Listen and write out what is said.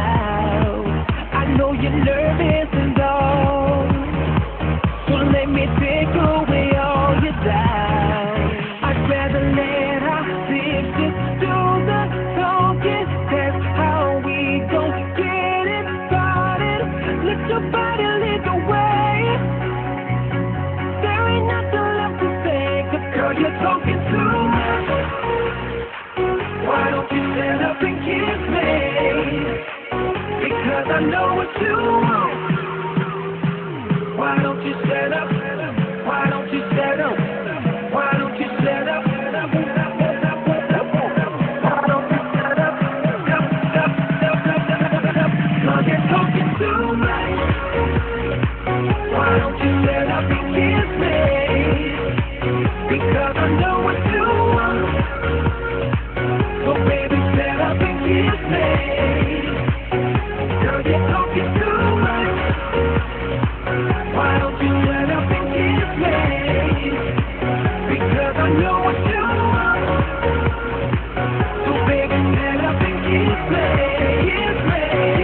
now. I know you're nervous and all, so let me take away all your doubt. I'd rather let our lips do the talking. That's how we gon' get it started. Let your body lead the way. There ain't nothing left to say, 'cause girl, you're talking too much. Why don't you stand up and kiss me? Because I know what you want. Why don't you stand up? Why don't you stand up? Why don't you stand up? Why don't you stand up? Cause you're talking too much. Why don't you stand up and kiss me? Because I know what you want. So baby, stand up and kiss me. Girl, you're talking too much. Why don't you stand up and kiss me? Because I know what you want. So baby, stand up and kiss me. Kiss me.